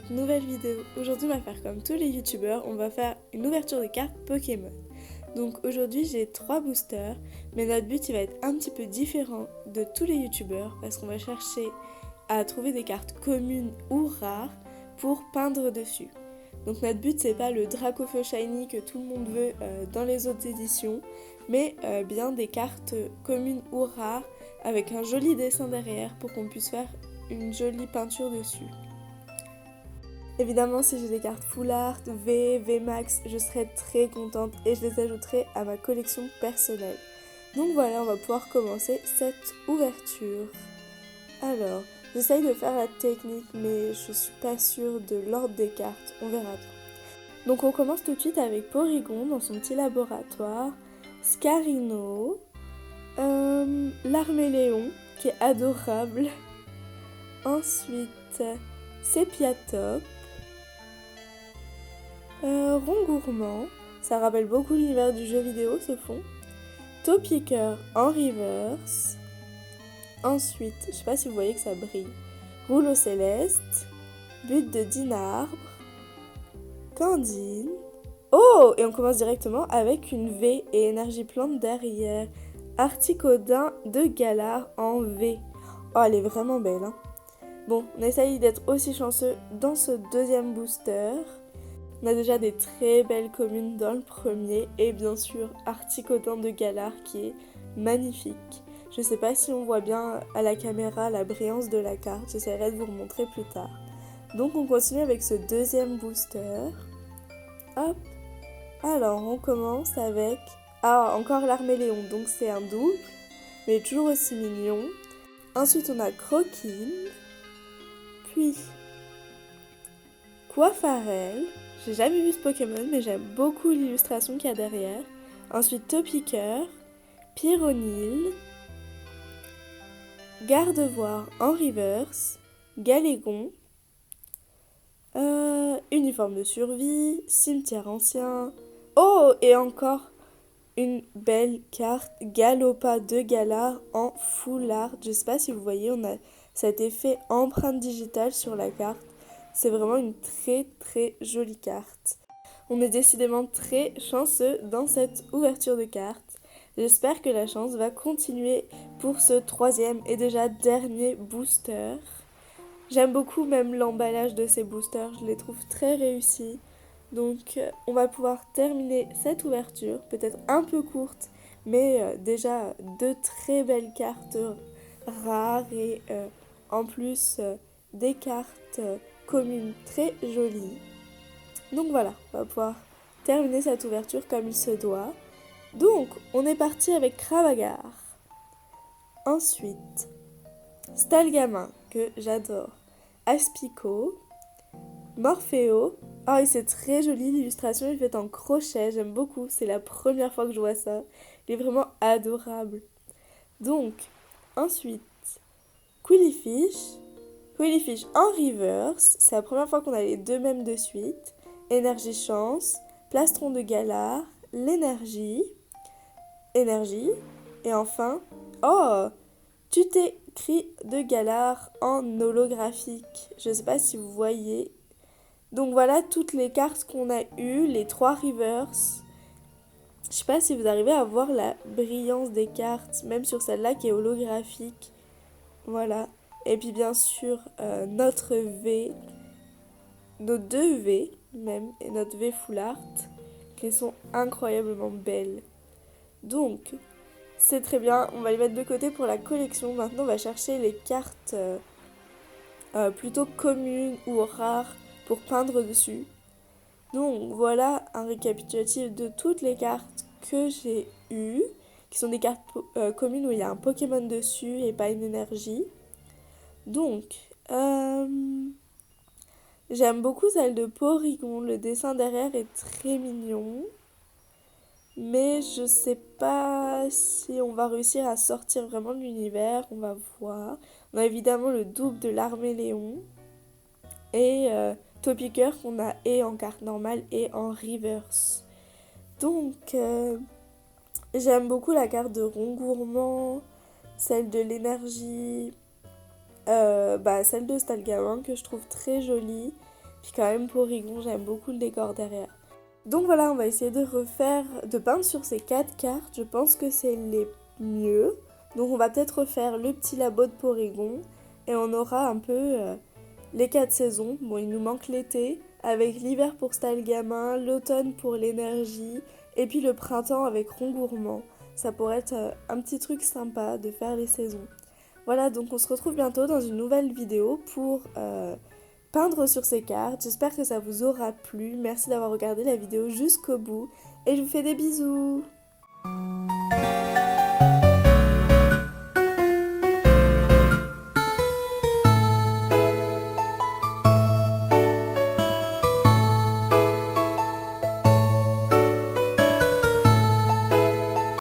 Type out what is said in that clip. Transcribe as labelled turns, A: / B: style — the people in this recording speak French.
A: cette nouvelle vidéo. Aujourd'hui on va faire comme tous les youtubeurs, on va faire une ouverture de cartes Pokémon. Donc aujourd'hui j'ai 3 boosters, mais notre but il va être un petit peu différent de tous les youtubeurs parce qu'on va chercher à trouver des cartes communes ou rares pour peindre dessus. Donc notre but c'est pas le Dracofeu Shiny que tout le monde veut dans les autres éditions, mais bien des cartes communes ou rares avec un joli dessin derrière pour qu'on puisse faire une jolie peinture dessus. Évidemment, si j'ai des cartes Full Art, V Max, je serai très contente et je les ajouterai à ma collection personnelle. Donc voilà, on va pouvoir commencer cette ouverture. Alors, j'essaye de faire la technique, mais je suis pas sûre de l'ordre des cartes, on verra bien. Donc on commence tout de suite avec Porygon dans son petit laboratoire, Scarino, l'Arméléon qui est adorable, ensuite Sepiatop, Rongourmand, ça rappelle beaucoup l'univers du jeu vidéo ce fond, Topiqueur en reverse, ensuite, je sais pas si vous voyez que ça brille, Rouleau Céleste, Butte de Dinarbre, Candine, oh, et on commence directement avec une V et énergie plante derrière, Articodin de Galar en V. Oh, elle est vraiment belle, hein. Bon, on essaye d'être aussi chanceux dans ce deuxième booster. On a déjà des très belles communes dans le premier et bien sûr Articodin de Galar qui est magnifique. Je sais pas si on voit bien à la caméra la brillance de la carte, j'essaierai de vous remontrer plus tard. Donc on continue avec ce deuxième booster. Hop. Alors on commence avec... Ah, encore l'Arméléon, donc c'est un double, mais toujours aussi mignon. Ensuite on a Croquine, puis Coiffarel. J'ai jamais vu ce Pokémon, mais j'aime beaucoup l'illustration qu'il y a derrière. Ensuite Topiqueur, Pyronil, Gardevoir en reverse, Galégon, uniforme de survie, cimetière ancien. Oh, et encore une belle carte Galopa de Galar en full art. Je sais pas si vous voyez, on a cet effet empreinte digitale sur la carte. C'est vraiment une très très jolie carte. On est décidément très chanceux dans cette ouverture de cartes. J'espère que la chance va continuer pour ce troisième et déjà dernier booster. J'aime beaucoup même l'emballage de ces boosters, je les trouve très réussis. Donc on va pouvoir terminer cette ouverture, peut-être un peu courte, mais déjà deux très belles cartes rares et en plus des cartes communes très jolies. Donc voilà, on va pouvoir terminer cette ouverture comme il se doit. Donc on est parti avec Cravagar. Ensuite, Stalgamin, que j'adore. Aspico, Morpheo. Ah, et c'est très joli, l'illustration est faite en crochet, j'aime beaucoup, c'est la première fois que je vois ça. Il est vraiment adorable. Donc, ensuite, Quillyfish. Quillyfish en reverse, c'est la première fois qu'on a les deux mêmes de suite. Énergie chance, Plastron de Galar, l'énergie, énergie, et enfin, oh, Tutécri de Galar en holographique. Je ne sais pas si vous voyez. Donc voilà toutes les cartes qu'on a eues, les 3 reverse. Je sais pas si vous arrivez à voir la brillance des cartes, même sur celle-là qui est holographique. Voilà. Et puis bien sûr, notre V, nos 2 V même, et notre V full art, qui sont incroyablement belles. Donc, c'est très bien, on va les mettre de côté pour la collection. Maintenant, on va chercher les cartes plutôt communes ou rares pour peindre dessus. Donc voilà un récapitulatif de toutes les cartes que j'ai eues, qui sont des cartes communes où il y a un Pokémon dessus et pas une énergie. Donc, j'aime beaucoup celle de Porygon, le dessin derrière est très mignon. Mais je sais pas si on va réussir à sortir vraiment de l'univers, on va voir. On a évidemment le double de l'Arméléon et Topiqueur qu'on a et en carte normale et en reverse. Donc j'aime beaucoup la carte de Rongourmand, celle de l'énergie, celle de Stalgamin que je trouve très jolie. Puis quand même Porygon, j'aime beaucoup le décor derrière. Donc voilà, on va essayer de peindre sur ces 4 cartes. Je pense que c'est les mieux. Donc on va peut-être refaire le petit labo de Porygon. Et on aura un peu les 4 saisons. Bon, il nous manque l'été, avec l'hiver pour Style Gamin, l'automne pour l'énergie, et puis le printemps avec Rond Gourmand. Ça pourrait être un petit truc sympa de faire les saisons. Voilà, donc on se retrouve bientôt dans une nouvelle vidéo pour peindre sur ces cartes. J'espère que ça vous aura plu. Merci d'avoir regardé la vidéo jusqu'au bout et je vous fais des bisous.